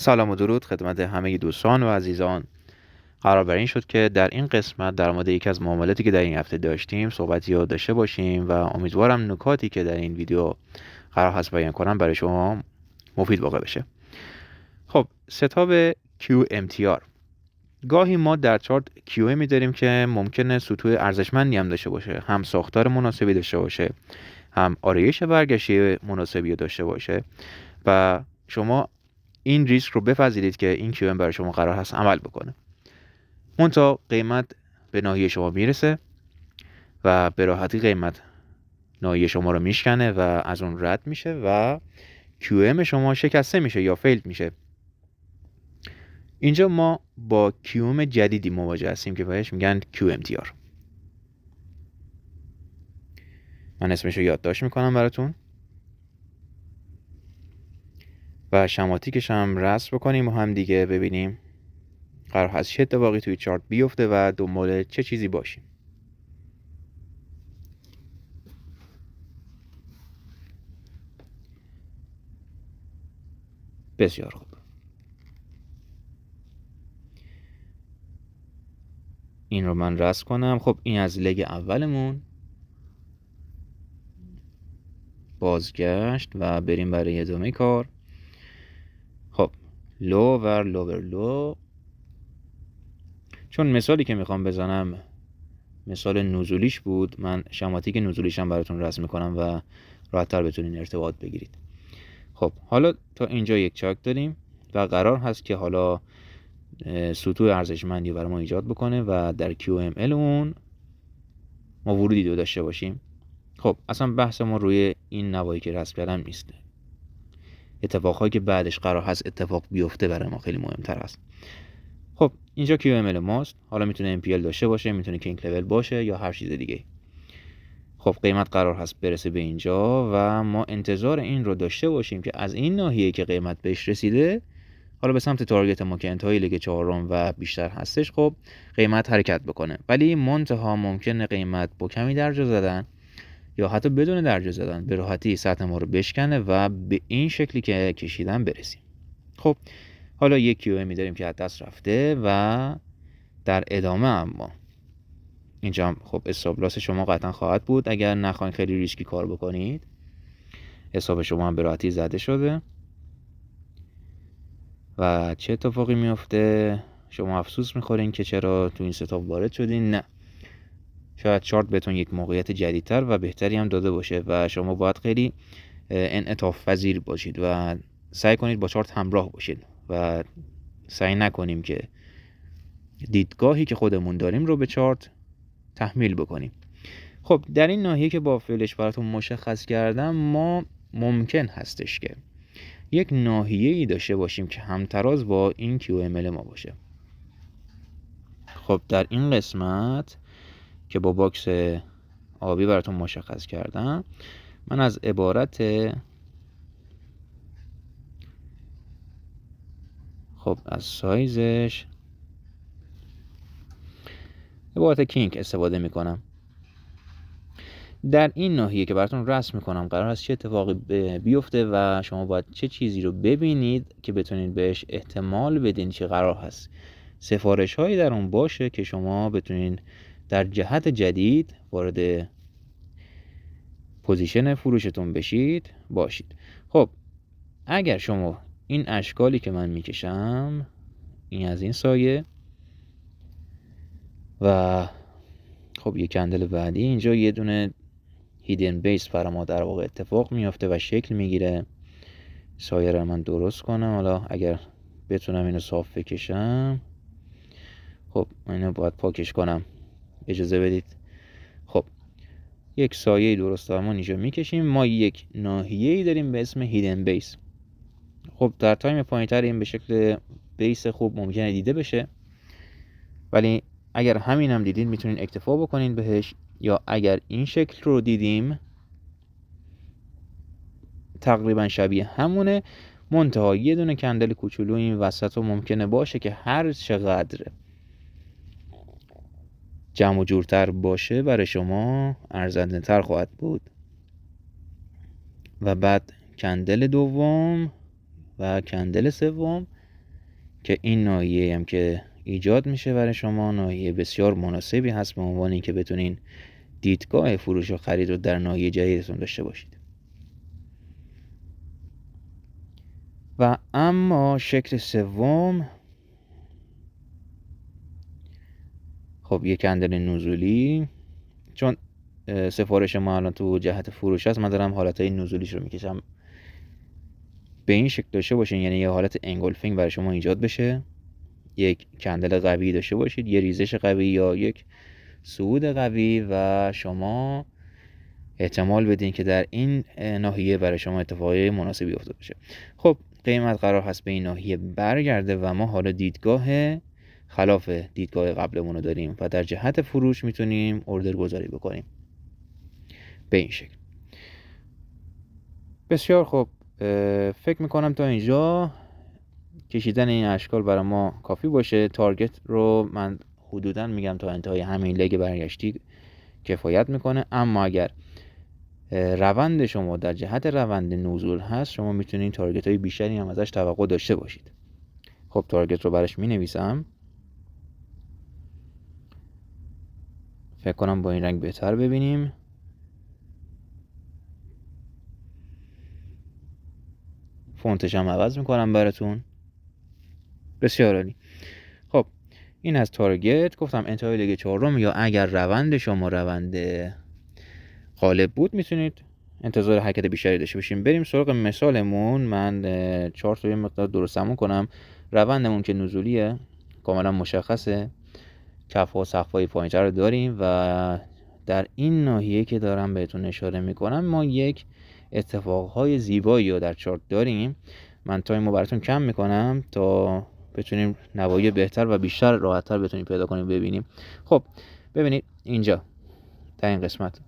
سلام و درود خدمت همه دوستان و عزیزان. قرار بر این شد که در این قسمت در مورد یکی از معاملاتی که در این هفته داشتیم صحبتی رو داشته باشیم و امیدوارم نکاتی که در این ویدیو قرار هست بیان کنم برای شما مفید واقع بشه. خب، ستاب QMTR. گاهی ما در چارت QM می‌داریم که ممکنه سطوح ارزشمندی هم داشته باشه، هم ساختار مناسبی داشته باشه، هم آرایش برگشتی مناسبی داشته باشه و شما این ریسک رو بپذیرید که این QM برای شما قرار هست عمل بکنه. منتها قیمت به ناحیه شما میرسه و به راحتی قیمت ناحیه شما رو میشکنه و از اون رد میشه و QM شما شکسته میشه یا فیلد میشه. اینجا ما با QM جدیدی مواجه هستیم که بهش میگن QMTR. من اسمش رو یادداشت میکنم براتون و شماتیکش هم رسم بکنیم و هم دیگه ببینیم قرار هست چه اتفاقی توی چارت بیفته و دنبال چه چیزی باشیم. بسیار خوب. این رو من رسم کنم. خب این از لگ اولمون. بازگشت و بریم برای ادامه کار. خب لوور لوور لو، چون مثالی که میخوام بزنم مثال نزولیش بود، من شماتیک نزولیش هم براتون رسم میکنم و راحت‌تر بتونین ارتباط بگیرید. خب حالا تا اینجا یک چاک داریم و قرار هست که حالا سطوح ارزشمندی برای ما ایجاد بکنه و در QML اون ما ورودی داشته باشیم. خب اصلا بحث ما روی این نوایی که رسم کردم نیست. اتفاقهایی که بعدش قرار هست اتفاق بیفته برای ما خیلی مهمتر است. خب اینجا QML ماست. حالا میتونه MPL داشته باشه، میتونه کینگ لول باشه یا هر چیز دیگه. خب قیمت قرار هست برسه به اینجا و ما انتظار این رو داشته باشیم که از این ناحیه که قیمت بهش رسیده حالا به سمت تارگت ما که انتهای لگ چهارم و بیشتر هستش، خب قیمت حرکت بکنه. ولی منتها ممکنه قیمت با کمی درجا زدن یا حتی بدون درجا زدن به راحتی سطح ما رو بشکنه و به این شکلی که کشیدن برسیم. خب حالا یک QM داریم که از دست رفته و در ادامه اما اینجا هم خب استاپ لاس شما قطعا خواهد بود اگر نخواین خیلی ریسکی کار بکنید. حساب شما هم به راحتی زده شده و چه اتفاقی میفته؟ شما افسوس میخورین که چرا تو این ستاپ وارد شدین. نه، شاید چارت بهتون یک موقعیت جدیدتر و بهتری هم داده باشه و شما باید خیلی انعطاف پذیر باشید و سعی کنید با چارت همراه باشید و سعی نکنیم که دیدگاهی که خودمون داریم رو به چارت تحمیل بکنیم. خب در این ناحیه که با فعلش براتون مشخص کردم ما ممکن هستش که یک ناحیه‌ای داشته باشیم که همتراز با این QML ما باشه. خب در این قسمت که با باکس آبی براتون مشخص کردم، من از عبارت خب از سایزش عبارت کینگ استفاده میکنم. در این ناحیه که براتون رسم میکنم قرار است چه اتفاقی بیفته و شما باید چه چیزی رو ببینید که بتونید بهش احتمال بدین چه قرار هست سفارش هایی در اون باشه که شما بتونید در جهت جدید وارد پوزیشن فروشتون باشید. خب اگر شما این اشکالی که من میکشم، این از این سایه و خب یک کندل بعدی اینجا یه دونه هیدن بیس برای ما در واقع اتفاق میافته و شکل میگیره. سایه رو من درست کنم. حالا اگر بتونم اینو صاف بکشم، خب اینو باید پاکش کنم، اجازه بدید. خب یک سایه درست درمان اینجا میکشیم. ما یک ناحیه‌ای داریم به اسم هیدن بیس. خب در تایم پایینتر این به شکل بیس خوب ممکنه دیده بشه، ولی اگر همین هم دیدین میتونین اکتفا بکنین بهش، یا اگر این شکل رو دیدیم تقریبا شبیه همونه، منتها یه دونه کندل کوچولو این وسط رو ممکنه باشه که هر چقدر جمع و جورتر باشه برای شما ارزنده تر خواهد بود. و بعد کندل دوم و کندل سوم که این ناحیه هم که ایجاد میشه برای شما ناحیه بسیار مناسبی هست به عنوان اینکه بتونین دیدگاه فروش و خرید رو در ناحیه جدیدتون داشته باشید. و اما شکل سوم، خب یک کندل نزولی، چون سفارش ما الان تو جهت فروش هست، من دارم حالتهای نزولیش رو میکشم به این شکل داشته باشین، یعنی یه حالت انگولفینگ برای شما ایجاد بشه، یک کندل قوی داشته باشید، یه ریزش قوی یا یک صعود قوی و شما احتمال بدین که در این ناحیه برای شما اتفاقی مناسبی افتاده باشه. خب قیمت قرار هست به این ناحیه برگرده و ما حالا دیدگاه خلاف دیدگاه قبلمون رو داریم و در جهت فروش میتونیم اوردر گذاری بکنیم به این شکل. بسیار خوب، فکر میکنم تا اینجا کشیدن این اشکال برای ما کافی باشه. تارگت رو من حدوداً میگم تا انتهای همین لگ برگشتی کفایت میکنه، اما اگر روند شما در جهت روند نزول هست، شما میتونید تارگت های بیشتری هم ازش توقع داشته باشید. خب تارگت رو براش مینویسم، فکر کنم با این رنگ بهتر ببینیم. فونتش هم عوض میکنم براتون. بسیار عالی. خب این از تارگت. گفتم انتهای لیگ چهارم یا اگر روند شما روند غالب بود میتونید انتظار حرکت بیشتری داشته باشیم. بریم سراغ مثالمون. من چارت رو یه مقدار درستمون کنم. روندمون که نزولیه، کاملا مشخصه، کف و سقف های پایین‌تر رو داریم و در این ناحیه که دارم بهتون اشاره میکنم ما یک اتفاقهای زیبایی رو در چارت داریم. من تایم رو براتون کم میکنم تا بتونیم نوایی بهتر و بیشتر راحت‌تر بتونیم پیدا کنیم ببینیم. خب ببینید اینجا در این قسمت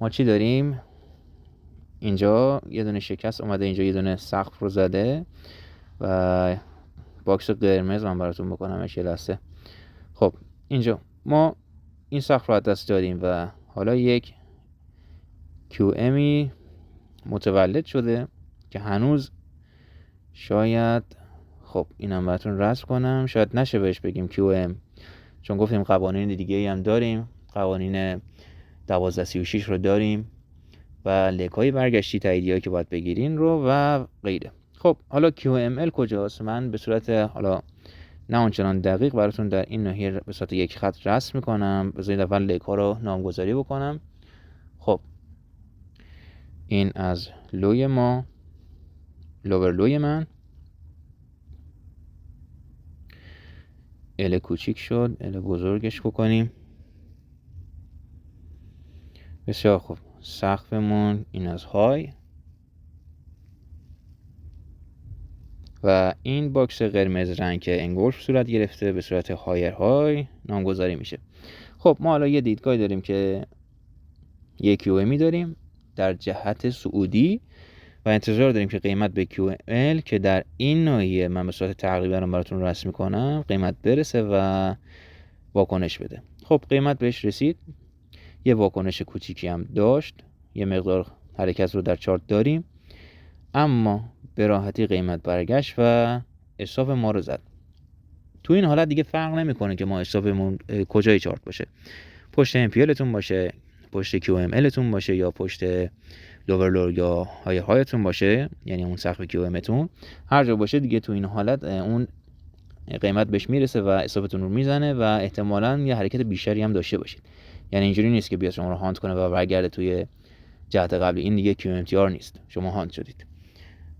ما چی داریم؟ اینجا یه دونه شکست اومده، اینجا یه دونه سقف رو زده و باکس قرمز من براتون بکنمش یه لحظه. خب اینجا ما این سقف رو از دست دادیم و حالا یک QMی متولد شده که هنوز شاید، خب اینم براتون رسم کنم، شاید نشه بهش بگیم QM چون گفتیم قوانین دیگه هم داریم، قوانین 1236 رو داریم و لک‌های برگشتی تاییدیه‌ای که باید بگیرین رو و غیره. خب حالا QML کجاست؟ من به صورت حالا نه آنچنان دقیق براتون در این ناحیه به صورت یک خط رسم میکنم. بذارید اول لک‌ها رو نامگذاری بکنم. خب این از لوی ما، لوور لوی من، ال کوچیک شد، ال بزرگش بکنیم. بسیار خوب، سقفمون این از های و این باکس قرمز رنگ که انگولف صورت گرفته به صورت هایر های نامگذاری میشه. خب ما حالا یه دیدگاهی داریم که یک QMی داریم در جهت صعودی و انتظار داریم که قیمت به QML که در این ناحیه من به صورت تقریبا رو براتون رسم میکنم قیمت برسه و واکنش بده. خب قیمت بهش رسید، یه واکنش کوچیکی هم داشت، یه مقدار حرکت رو در چارت داریم، اما به راحتی قیمت برگشت و استاپ ما رو زد. تو این حالت دیگه فرق نمیکنه که ما استاپمون کجای چارت باشه، پشت MPL تون باشه، پشت QML تون باشه یا پشت لوور یا های هایتون باشه، یعنی اون سقف QM تون هر جا باشه دیگه تو این حالت اون قیمت بهش میرسه و استاپتون رو میزنه و احتمالاً یه حرکت بیشتری هم داشته باشید. یعنی اینجوری نیست که بیاد شما رو هانت کنه و برگرده توی جهت قبلی. این دیگه QMTR نیست، شما هانت شدید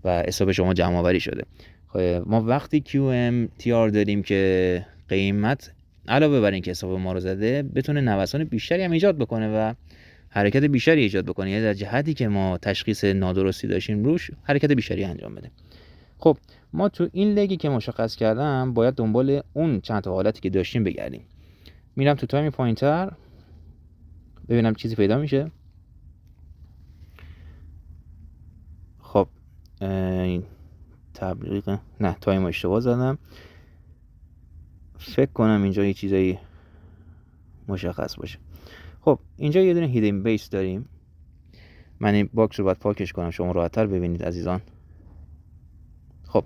و استاپ شما جمع آوری شده. خب ما وقتی QMTR داریم که قیمت علاوه بر این که استاپ ما رو زده بتونه نوسان بیشتری هم ایجاد بکنه و حرکت بیشتری ایجاد بکنه، یعنی در جهتی که ما تشخیص نادرستی داشتیم روش حرکت بیشتری انجام بده. خب ما تو این لگی که مشخص کردم باید دنبال اون چند تا حالتی که داشتیم بگردیم. میرم تو تایم پوینتر ببینم چیزی پیدا میشه. خب تبلیغ، نه تایم اشتباه زدم، فکر کنم اینجا یه چیزایی مشخص باشه. خب اینجا یه دونه هیدن بیس داریم. من این باکس رو باید پاکش کنم شما راحت‌تر ببینید عزیزان. خب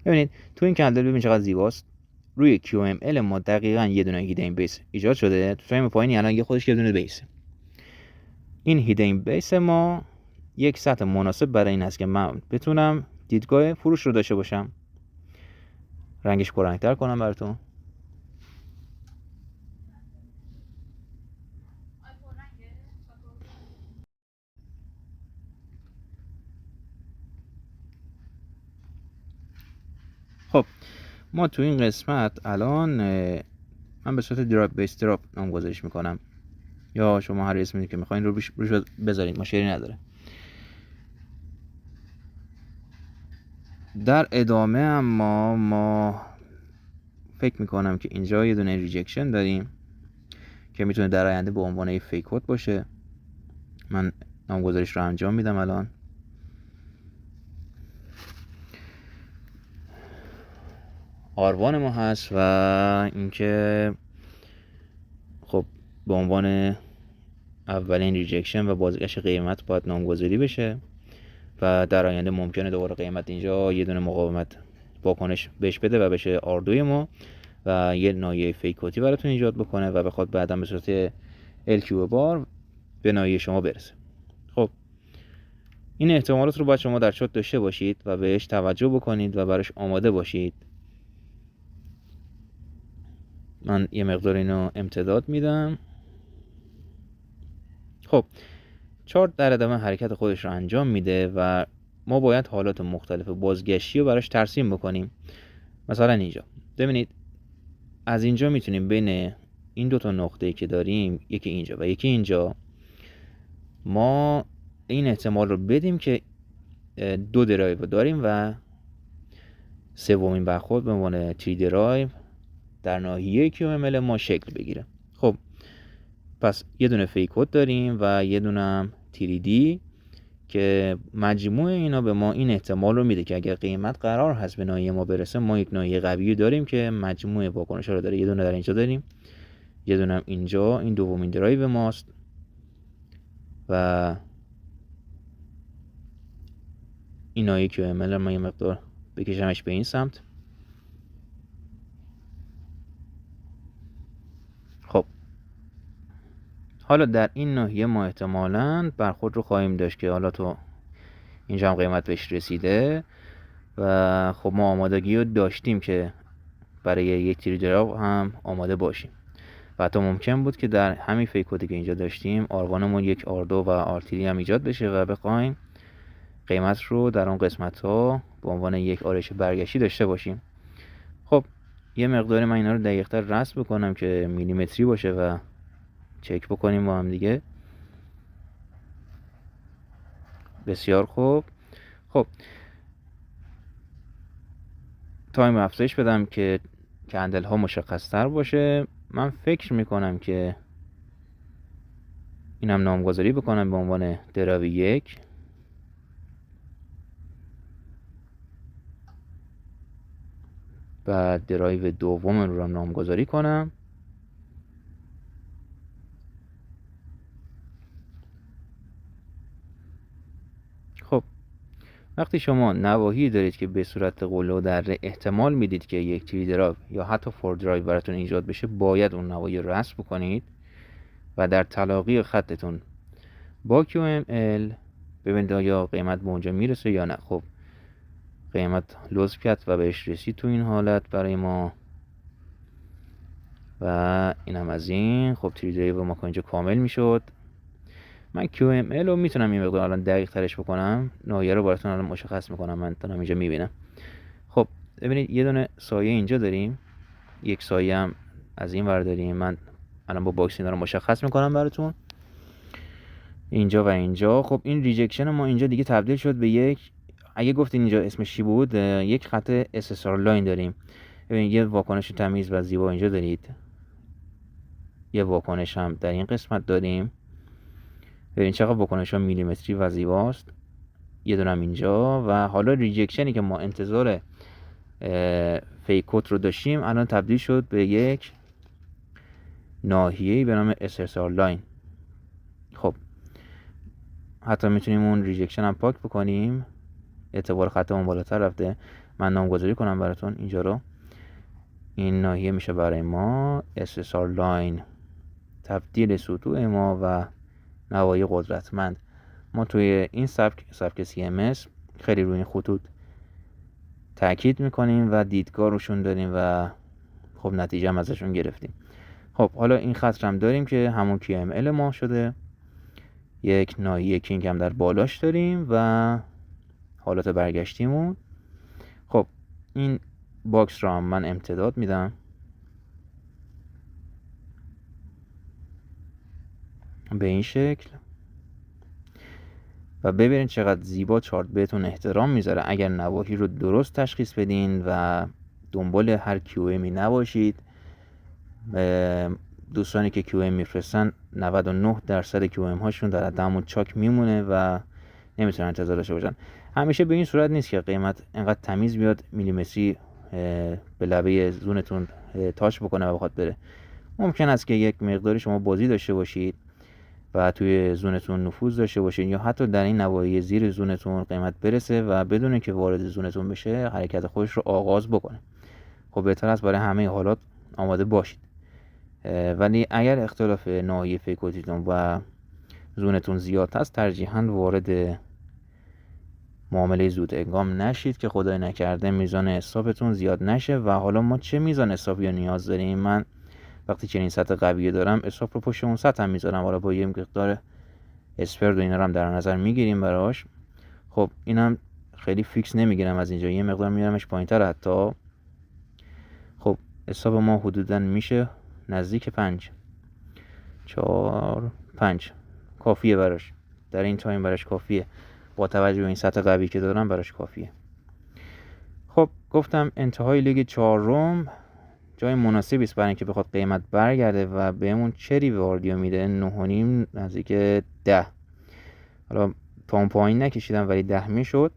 ببینید تو این کندل ببین چقدر زیباست. روی QML ما دقیقاً یه دونه هیدن بیس ایجاد شده. تو فریم پایینی الان یه خودش یه دونه بیسه. این هیدن بیس ما یک سطح مناسب برای این هست که من بتونم دیدگاه فروش رو داشته باشم. رنگش پررنگ‌تر کنم براتون. خب ما تو این قسمت الان من به صورت دراپ بیس دراپ نامگذاریش میکنم، یا شما هر اسمی که میخواین رو روش بذارید، مشکلی نداره. در ادامه اما ما فکر میکنم که اینجا یه دونه ریجکشن داریم که میتونه در آینده به عنوان یه فیک کد باشه. من نامگذاریش رو انجام میدم الان. آروان ما هست و اینکه خب به عنوان اولین ریجکشن و بازگشت قیمت باید نامگذاری بشه و در آینده ممکنه دوباره قیمت اینجا یه دونه مقاومت واکنش بهش بده و بشه آردوی ما و یه نایه فیک کدی براتون ایجاد بکنه و بخواد بعدا به صورت LQ بار به نایه شما برسه. خب این احتمالات رو باید شما در چارت داشته باشید و بهش توجه بکنید و براش آماده باشید. من یه مقدار اینو امتداد میدم. خب چارت در ادامه حرکت خودش رو انجام میده و ما باید حالات مختلف بازگشتی رو براش ترسیم بکنیم. مثلا اینجا ببینید، از اینجا میتونیم بین این دوتا نقطه‌ای که داریم، یکی اینجا و یکی اینجا، ما این احتمال رو بدیم که دو درایو داریم و سومین برخورد به عنوان تری درایو در ناحیه QML ما شکل بگیره. خب پس یه دونه فیک کد داریم و یه دونه هم تریدی که مجموع اینا به ما این احتمال رو میده که اگر قیمت قرار هست به ناحیه ما برسه، ما یک ناحیه قوی داریم که مجموع واکنش‌ها رو داره. یه دونه در اینجا داریم، یه دونه هم اینجا، این دومین درایو ماست و این ناحیه QML ما یه مقدار بکشمش به این سمت. خب حالا در این ناحیه ما احتمالاً برخورد رو خواهیم داشت که حالا تو اینجا هم قیمت بهش رسیده و خب ما آمادگی رو داشتیم که برای یک تری دراو هم آماده باشیم و حتی ممکن بود که در همین فیک کدی که اینجا داشتیم آروانمون یک آردو و آرتیری هم ایجاد بشه و بخوایم قیمت رو در اون قسمت ها به عنوان یک آرش برگشتی داشته باشیم. خب یه مقدار من اینا رو دقیق‌تر رسم بکنم که میلیمتری باشه و چک بکنیم با هم دیگه. بسیار خوب. خب تایم افزایش بدم که کندل ها مشخص تر باشه. من فکر میکنم که اینم نامگذاری بکنم به عنوان دراوی 1 و درایو دوم رو هم نامگذاری کنم. خب وقتی شما نواحی دارید که به صورت قله و دره احتمال میدید که یک تری درایو یا حتی فور درایو براتون ایجاد بشه، باید اون نواحی رو رسم بکنید و در تلاقی خطتون با QML ببینید آیا قیمت به اونجا میرسه یا نه. خب قیمت لطف کرد و بهش رسید تو این حالت برای ما و اینم از این. خب تری درایو ما اینجا کامل میشد. من QML رو میتونم این مقدار الان دقیق ترش بکنم، ناحیه رو براتون الان مشخص میکنم. من دارم اینجا میبینم. خب ببینید یه دونه سایه اینجا داریم، یک سایه هم از این ور داریم. من الان با باکس اینا رو مشخص میکنم براتون، اینجا و اینجا. خب این ریجکشن ما اینجا دیگه تبدیل شد به یک، اگه گفتین اینجا اسمش چی بود، یک خط SSR لاین داریم. ببینید یه واکنش تمیز و زیبا اینجا دارید، یه واکنش هم در این قسمت داریم. ببین چقدر واکنش ها میلیمتری و زیباست. یه دونم اینجا و حالا ریجکشنی که ما انتظار فیک کد رو داشتیم الان تبدیل شد به یک ناحیه‌ای به نام SSR لاین. خب حتی میتونیم اون ریجکشن هم پاک بکنیم، اعتبار خطمون بالاتر رفته. من نامگذاری کنم براتون اینجا رو. این ناحیه میشه برای ما SSR لاین، تبدیل سطوح ما و نوایی قدرتمند. ما توی این سبک CMS خیلی روی این خطوط تاکید میکنیم و دیدگاه روشون داریم و خب نتیجه هم ازشون گرفتیم. خب حالا این خط هم داریم که همون QML ما شده، یک ناحیه کینگ هم در بالاش داریم و حالت برگشتیمون. خب این باکس رو هم من امتداد میدم به این شکل و ببینید چقدر زیبا چارت بهتون احترام میذاره. اگر نواحی رو درست تشخیص بدین و دنبال هر QM نباشید، دوستانی که QM میفرستن 99% QM هاشون در حد همون چاک میمونه و نمیتونن انتظار داشته باشن. همیشه به این صورت نیست که قیمت انقدر تمیز بیاد میلیمتری به لبه زونتون تاچ بکنه و بخواد بره. ممکن است که یک مقداری شما بازی داشته باشید و توی زونتون نفوذ داشته باشید یا حتی در این نواحی زیر زونتون قیمت برسه و بدون که وارد زونتون بشه حرکت خودش رو آغاز بکنه. خب بهتر است برای همه حالات آماده باشید. ولی اگر اختلاف ناحیه فریکانسیتون و زونتون زیاد هست، ترجیحاً وارد معامله زود انگام نشید که خدای نکرده میزان حسابتون زیاد نشه. و حالا ما چه میزان حسابی رو نیاز داریم؟ من وقتی چنین سطح قویه دارم حساب رو پشت اون سطح هم میذارم، حالا با یه مقدار اسپرد و اینا رو هم در نظر میگیریم براش. خب اینم خیلی فیکس نمیگیرم از اینجا، یه مقدار میارمش پایینتر حتی. خب حساب ما حدودا میشه نزدیک 5 کافیه براش، در این تایم براش کافیه، با توجه به این سطح قوی که دارم براش کافیه. خب گفتم انتهای لیگ 4 جای مناسبی است برای اینکه بخواد قیمت برگرده و بهمون چه ریواردیو میده. 9.5 نزدیک 10. حالا تا پایین نکشیدم ولی 10 میشد.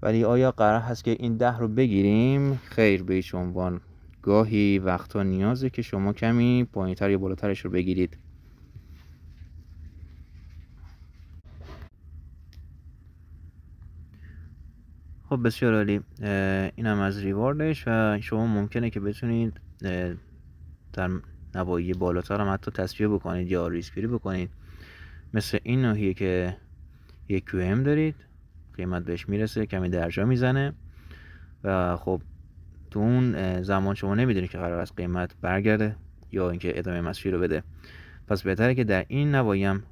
ولی آیا قرار هست که این 10 رو بگیریم؟ خیر، به هیچ عنوان. گاهی وقتا نیازه که شما کمی پایینتر یا بالاترش رو بگیرید. خب بسیار عالی، این هم از ریواردش و شما ممکنه که بتونید در نواحی بالاتر هم حتی تصفیه بکنید یا ریسکگیری بکنید. مثل این ناحیه که یک QM دارید، قیمت بهش میرسه، کمی درجا میزنه و خب تو اون زمان شما نمیدونید که قرار است قیمت برگرده یا اینکه ادامه مسیر رو بده. پس بهتره که در این نواحی هم